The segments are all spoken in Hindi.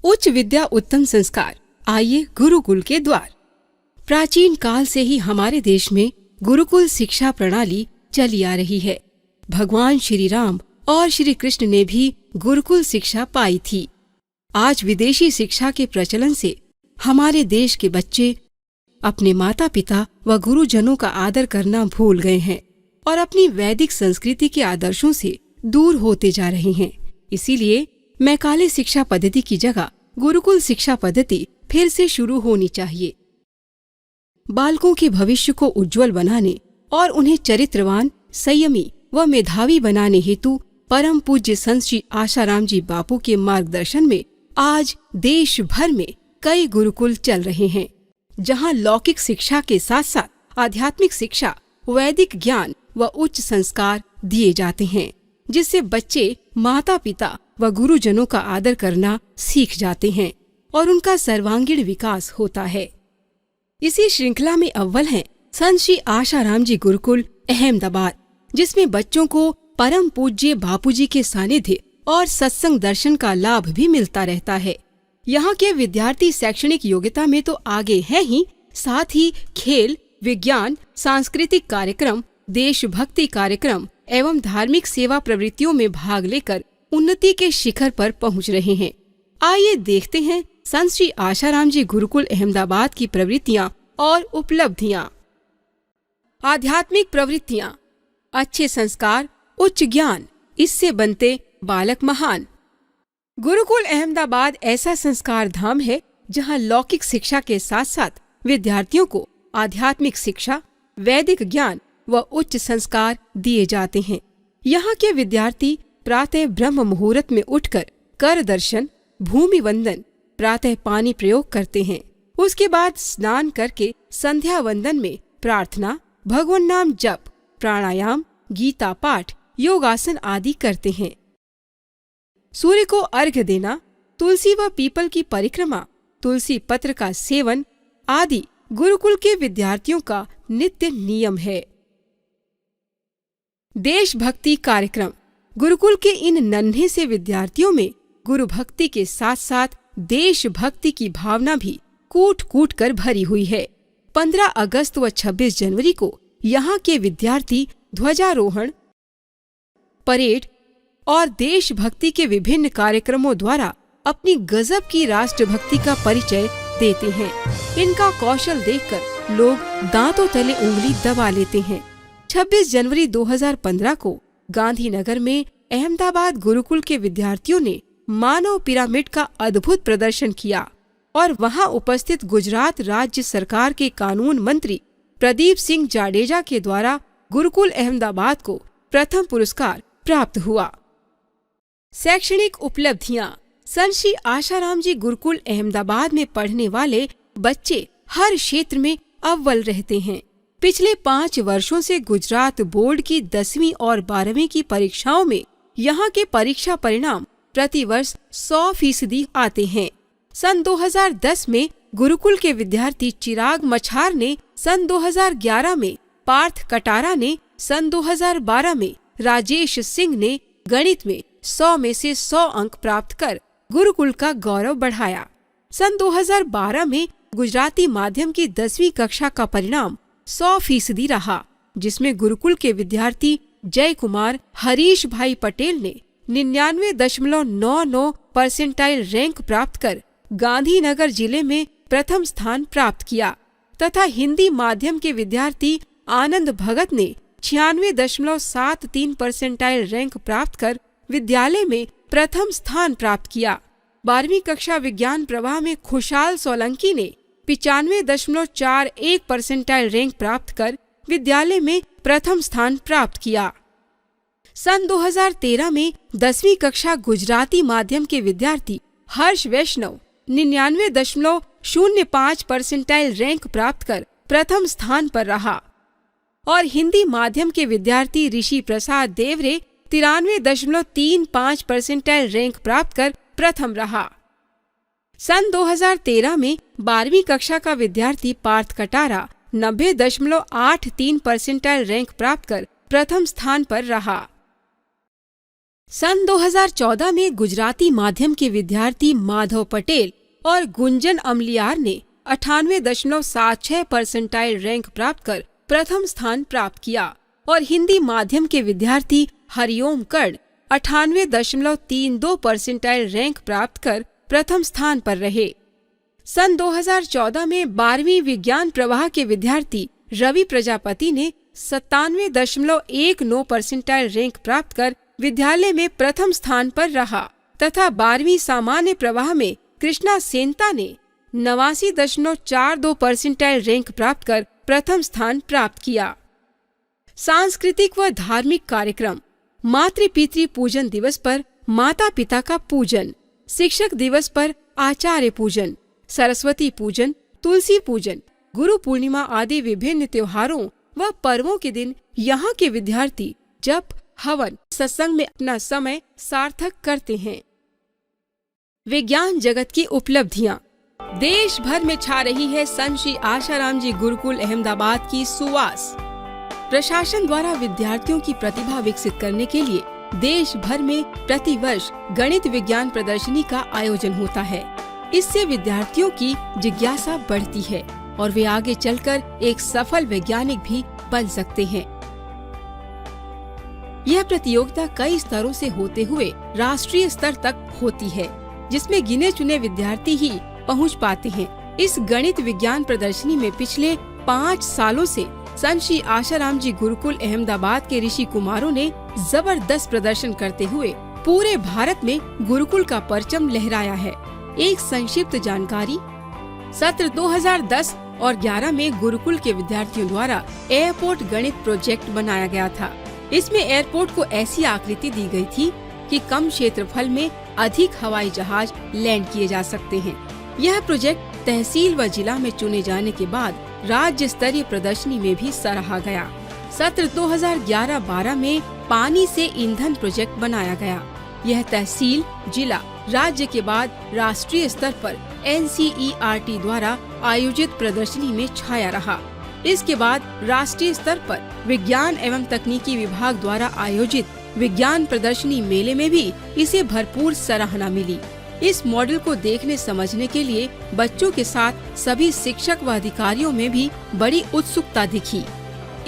उच्च विद्या उत्तम संस्कार, आइए गुरुकुल के द्वार। प्राचीन काल से ही हमारे देश में गुरुकुल शिक्षा प्रणाली चली आ रही है। भगवान श्री राम और श्री कृष्ण ने भी गुरुकुल शिक्षा पाई थी। आज विदेशी शिक्षा के प्रचलन से हमारे देश के बच्चे अपने माता पिता व गुरुजनों का आदर करना भूल गए हैं और अपनी वैदिक संस्कृति के आदर्शों से दूर होते जा रहे हैं। इसीलिए मैकाले शिक्षा पद्धति की जगह गुरुकुल शिक्षा पद्धति फिर से शुरू होनी चाहिए। बालकों के भविष्य को उज्जवल बनाने और उन्हें चरित्रवान, संयमी व मेधावी बनाने हेतु परम पूज्य संत श्री आशाराम जी बापू के मार्गदर्शन में आज देश भर में कई गुरुकुल चल रहे हैं, जहां लौकिक शिक्षा के साथ साथ आध्यात्मिक शिक्षा, वैदिक ज्ञान व उच्च संस्कार दिए जाते हैं, जिससे बच्चे माता पिता व गुरुजनों का आदर करना सीख जाते हैं और उनका सर्वांगीण विकास होता है। इसी श्रृंखला में अव्वल हैं संत श्री आशाराम जी गुरुकुल अहमदाबाद, जिसमें बच्चों को परम पूज्य बापूजी के सानिध्य और सत्संग दर्शन का लाभ भी मिलता रहता है। यहाँ के विद्यार्थी शैक्षणिक योग्यता में तो आगे हैं ही, साथ ही खेल, विज्ञान, सांस्कृतिक कार्यक्रम, देशभक्ति कार्यक्रम एवं धार्मिक सेवा प्रवृत्तियों में भाग लेकर उन्नति के शिखर पर पहुँच रहे हैं। आइए देखते हैं संत श्री आशाराम जी गुरुकुल अहमदाबाद की प्रवृत्तियाँ और उपलब्धियाँ। आध्यात्मिक प्रवृत्तियाँ। अच्छे संस्कार, उच्च ज्ञान, इससे बनते बालक महान। गुरुकुल अहमदाबाद ऐसा संस्कार धाम है जहाँ लौकिक शिक्षा के साथ साथ विद्यार्थियों को आध्यात्मिक शिक्षा, वैदिक ज्ञान व उच्च संस्कार दिए जाते हैं। यहाँ के विद्यार्थी प्रातः ब्रह्म मुहूर्त में उठकर कर दर्शन, भूमि वंदन, प्रातः पानी प्रयोग करते हैं। उसके बाद स्नान करके संध्या वंदन में प्रार्थना, भगवान नाम जप, प्राणायाम, गीता पाठ, योगासन आदि करते हैं। सूर्य को अर्घ्य देना, तुलसी व पीपल की परिक्रमा, तुलसी पत्र का सेवन आदि गुरुकुल के विद्यार्थियों का नित्य नियम है। देशभक्ति कार्यक्रम। गुरुकुल के इन नन्हे से विद्यार्थियों में गुरु भक्ति के साथ साथ देशभक्ति की भावना भी कूट कूट कर भरी हुई है। 15 अगस्त व 26 जनवरी को यहाँ के विद्यार्थी ध्वजारोहण, परेड और देशभक्ति के विभिन्न कार्यक्रमों द्वारा अपनी गजब की राष्ट्रभक्ति का परिचय देते हैं। इनका कौशल देखकर लोग दांतों तले उंगली दबा लेते हैं। 26 जनवरी 2015 को गांधीनगर में अहमदाबाद गुरुकुल के विद्यार्थियों ने मानव पिरामिड का अद्भुत प्रदर्शन किया और वहां उपस्थित गुजरात राज्य सरकार के कानून मंत्री प्रदीप सिंह जाडेजा के द्वारा गुरुकुल अहमदाबाद को प्रथम पुरस्कार प्राप्त हुआ। शैक्षणिक उपलब्धियां। संत श्री आशाराम जी गुरुकुल अहमदाबाद में पढ़ने वाले बच्चे हर क्षेत्र में अव्वल रहते हैं। पिछले 5 वर्षों से गुजरात बोर्ड की 10वीं और 12वीं की परीक्षाओं में यहाँ के परीक्षा परिणाम प्रतिवर्ष 100% आते हैं। सन 2010 में गुरुकुल के विद्यार्थी चिराग मछार ने, सन 2011 में पार्थ कटारा ने, सन 2012 में राजेश सिंह ने गणित में 100 में से 100 अंक प्राप्त कर गुरुकुल का गौरव बढ़ाया। सन 2012 में गुजराती माध्यम की 10वीं कक्षा का परिणाम 100% रहा, जिसमें गुरुकुल के विद्यार्थी जय कुमार हरीश भाई पटेल ने 99.99% रैंक प्राप्त कर गांधीनगर जिले में प्रथम स्थान प्राप्त किया तथा हिंदी माध्यम के विद्यार्थी आनंद भगत ने 96.73% रैंक प्राप्त कर विद्यालय में प्रथम स्थान प्राप्त किया। 12वीं कक्षा विज्ञान प्रवाह में खुशाल सोलंकी ने 95.41% रैंक प्राप्त कर विद्यालय में प्रथम स्थान प्राप्त किया। सन 2013 में 10वीं कक्षा गुजराती माध्यम के विद्यार्थी हर्ष वैष्णव 99.05% रैंक प्राप्त कर प्रथम स्थान पर रहा और हिंदी माध्यम के विद्यार्थी ऋषि प्रसाद देवरे 93.35% रैंक प्राप्त कर प्रथम रहा। सन 2013 में 12वीं कक्षा का विद्यार्थी पार्थ कटारा 90.83% रैंक प्राप्त कर प्रथम स्थान पर रहा। सन 2014 में गुजराती माध्यम के विद्यार्थी माधव पटेल और गुंजन अमलियार ने 98.76 परसेंटाइल रैंक प्राप्त कर प्रथम स्थान प्राप्त किया और हिंदी माध्यम के विद्यार्थी हरिओम कर्ण 98.32 परसेंटाइल रैंक प्राप्त कर प्रथम स्थान पर रहे। सन 2014 में 12वीं विज्ञान प्रवाह के विद्यार्थी रवि प्रजापति ने 97.19 परसेंटाइल रैंक प्राप्त कर विद्यालय में प्रथम स्थान पर रहा तथा 12वीं सामान्य प्रवाह में कृष्णा सेंता ने 89.42 परसेंटाइल रैंक प्राप्त कर प्रथम स्थान प्राप्त किया। सांस्कृतिक व धार्मिक कार्यक्रम। मातृ-पितृ पूजन दिवस पर माता पिता का पूजन, शिक्षक दिवस पर आचार्य पूजन, सरस्वती पूजन, तुलसी पूजन, गुरु पूर्णिमा आदि विभिन्न त्योहारों व पर्वों के दिन यहाँ के विद्यार्थी जप, हवन, सत्संग में अपना समय सार्थक करते हैं। विज्ञान जगत की उपलब्धियां। देश भर में छा रही है संत श्री आशाराम जी गुरुकुल अहमदाबाद की सुवास। प्रशासन द्वारा विद्यार्थियों की प्रतिभा विकसित करने के लिए देश भर में प्रतिवर्ष गणित विज्ञान प्रदर्शनी का आयोजन होता है। इससे विद्यार्थियों की जिज्ञासा बढ़ती है और वे आगे चलकर एक सफल वैज्ञानिक भी बन सकते हैं। यह प्रतियोगिता कई स्तरों से होते हुए राष्ट्रीय स्तर तक होती है, जिसमें गिने चुने विद्यार्थी ही पहुंच पाते हैं। इस गणित विज्ञान प्रदर्शनी में पिछले 5 सालों से संत श्री आशाराम जी गुरुकुल अहमदाबाद के ऋषि कुमारों ने जबरदस्त प्रदर्शन करते हुए पूरे भारत में गुरुकुल का परचम लहराया है। एक संक्षिप्त जानकारी। सत्र 2010 और 11 में गुरुकुल के विद्यार्थियों द्वारा एयरपोर्ट गणित प्रोजेक्ट बनाया गया था। इसमें एयरपोर्ट को ऐसी आकृति दी गई थी कि कम क्षेत्रफल में अधिक हवाई जहाज लैंड किए जा सकते हैं। यह प्रोजेक्ट तहसील व जिला में चुने जाने के बाद राज्य स्तरीय प्रदर्शनी में भी सराहा गया। सत्र 2011-12 में पानी से ईंधन प्रोजेक्ट बनाया गया। यह तहसील, जिला, राज्य के बाद राष्ट्रीय स्तर पर NCERT द्वारा आयोजित प्रदर्शनी में छाया रहा। इसके बाद राष्ट्रीय स्तर पर विज्ञान एवं तकनीकी विभाग द्वारा आयोजित विज्ञान प्रदर्शनी मेले में भी इसे भरपूर सराहना मिली। इस मॉडल को देखने समझने के लिए बच्चों के साथ सभी शिक्षक व अधिकारियों में भी बड़ी उत्सुकता दिखी।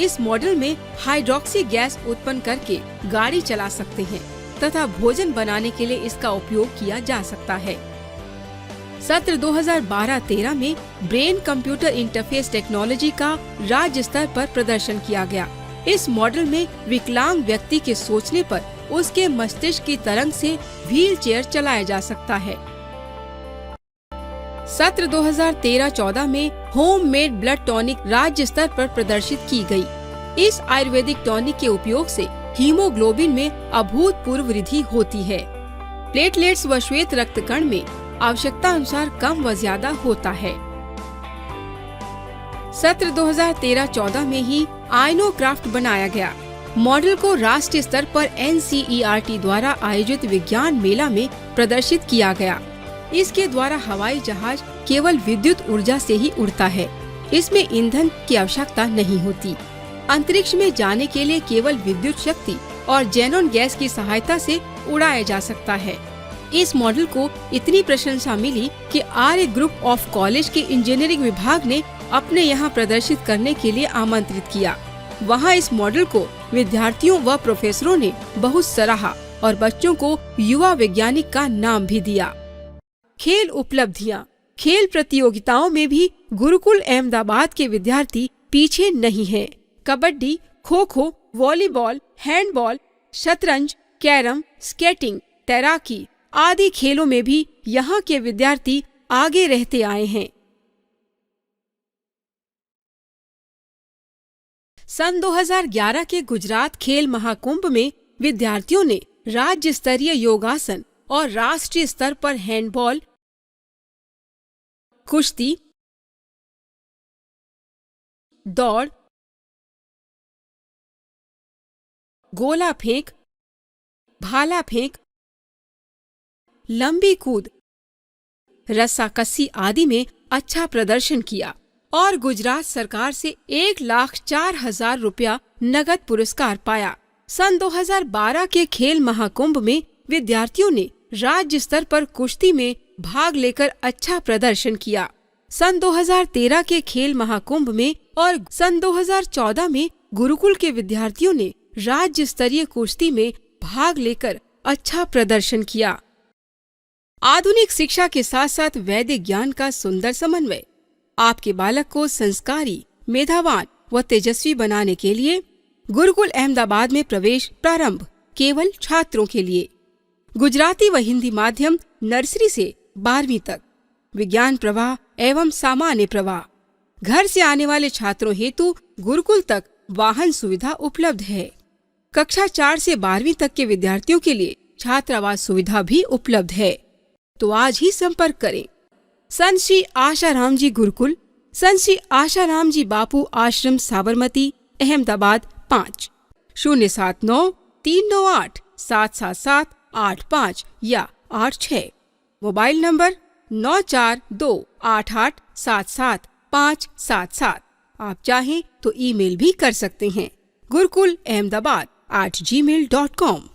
इस मॉडल में हाइड्रोक्सी गैस उत्पन्न करके गाड़ी चला सकते हैं तथा भोजन बनाने के लिए इसका उपयोग किया जा सकता है। सत्र 2012-13 में ब्रेन कंप्यूटर इंटरफेस टेक्नोलॉजी का राज्य स्तर पर प्रदर्शन किया गया। इस मॉडल में विकलांग व्यक्ति के सोचने पर उसके मस्तिष्क की तरंग से व्हील चेयर चलाया जा सकता है। सत्र 2013-14 में होम मेड ब्लड टॉनिक राज्य स्तर पर प्रदर्शित की गई। इस आयुर्वेदिक टॉनिक के उपयोग से हीमोग्लोबिन में अभूतपूर्व वृद्धि होती है। प्लेटलेट्स व श्वेत रक्त कण में आवश्यकता अनुसार कम व ज्यादा होता है। सत्र 2013-14 में ही आयनोक्राफ्ट बनाया गया। मॉडल को राष्ट्रीय स्तर पर NCERT द्वारा आयोजित विज्ञान मेला में प्रदर्शित किया गया। इसके द्वारा हवाई जहाज केवल विद्युत ऊर्जा से ही उड़ता है। इसमें ईंधन की आवश्यकता नहीं होती। अंतरिक्ष में जाने के लिए केवल विद्युत शक्ति और जेनॉन गैस की सहायता से उड़ाया जा सकता है। इस मॉडल को इतनी प्रशंसा मिली कि आर्य ग्रुप ऑफ कॉलेज के इंजीनियरिंग विभाग ने अपने यहाँ प्रदर्शित करने के लिए आमंत्रित किया। वहाँ इस मॉडल को विद्यार्थियों व प्रोफेसरों ने बहुत सराहा और बच्चों को युवा वैज्ञानिक का नाम भी दिया। खेल उपलब्धियाँ। खेल प्रतियोगिताओं में भी गुरुकुल अहमदाबाद के विद्यार्थी पीछे नहीं हैं। कबड्डी, खो खो, वॉलीबॉल, हैंडबॉल, शतरंज, कैरम, स्केटिंग, तैराकी आदि खेलों में भी यहाँ के विद्यार्थी आगे रहते आए हैं। सन 2011 के गुजरात खेल महाकुंभ में विद्यार्थियों ने राज्य स्तरीय योगासन और राष्ट्रीय स्तर पर हैंडबॉल, कुश्ती, दौड़, गोला फेंक, भाला फेंक, लंबी कूद, रस्साकसी आदि में अच्छा प्रदर्शन किया और गुजरात सरकार से 1,04,000 रुपया नगद पुरस्कार पाया। सन 2012 के खेल महाकुंभ में विद्यार्थियों ने राज्य स्तर पर कुश्ती में भाग लेकर अच्छा प्रदर्शन किया। सन 2013 के खेल महाकुंभ में और सन 2014 में गुरुकुल के विद्यार्थियों ने राज्य स्तरीय कुश्ती में भाग लेकर अच्छा प्रदर्शन किया। आधुनिक शिक्षा के साथ साथ वैदिक ज्ञान का सुंदर समन्वय आपके बालक को संस्कारी, मेधावान व तेजस्वी बनाने के लिए गुरुकुल अहमदाबाद में प्रवेश प्रारंभ केवल छात्रों के लिए। गुजराती व हिंदी माध्यम नर्सरी से 12वीं तक, विज्ञान प्रवाह एवं सामान्य प्रवाह। घर से आने वाले छात्रों हेतु गुरुकुल तक वाहन सुविधा उपलब्ध है। कक्षा 4 से 12वीं तक के विद्यार्थियों के लिए छात्रावास सुविधा भी उपलब्ध है। तो आज ही संपर्क करें। संत श्री आशाराम जी गुरुकुल, संत श्री आशाराम जी बापू आश्रम, साबरमती, अहमदाबाद 5, 079-398-77785 या 86। Mobile number 9428877577। आप चाहें तो ईमेल भी कर सकते हैं, gurukulamdabad@gmail.com।